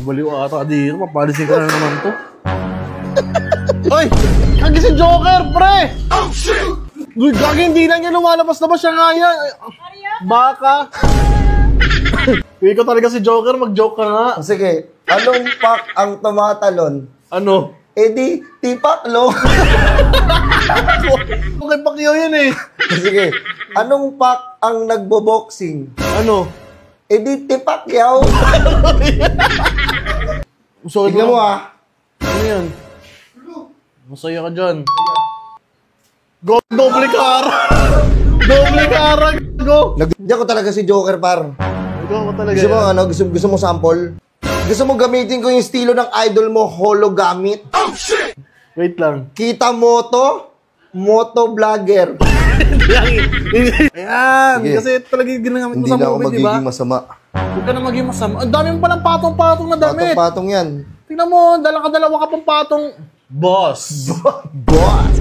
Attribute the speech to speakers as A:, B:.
A: Baliw ata dito. Mapalisin ka na naman to. Ay! Kagi si Joker, pre! Oh, shit! Uy, gagi, hindi lang yan lumalabas na ba siya nga yan? Baka. Uy, ikaw talaga si Joker, mag-joke ka nga.
B: Sige, anong pak ang tumatalon?
A: Ano?
B: Eh di, tipaklo.
A: Okay, Pacquiao yan eh.
B: Sige, anong pak ang nagbo-boxing?
A: Ano?
B: Eh di, tipakyaw.
A: Sorry
B: Tignan mo ah.
A: Ano yan? Masaya ka dyan. Go, doble kara! Doble kara! Go!
B: Diyan ko talaga si Joker, par.
A: Go mo talaga
B: Gusto mo,
A: yan.
B: ano, gusto mo sample? Gusto mo gamitin ko yung estilo ng idol mo, hologamit? Oh, shit!
A: Wait lang.
B: Kita moto, moto vlogger.
A: Ayan!
B: Sige.
A: Kasi talaga yung ginagamit mo
B: Hindi
A: sa
B: na ako
A: movie, di ba?
B: magiging masama.
A: Huwag ka na maging masama. Ang dami mo palang patong-patong na damit.
B: Patong-patong yan.
A: Tingnan mo, dala ka dalawa ka pang patong. Boss!
B: Boss!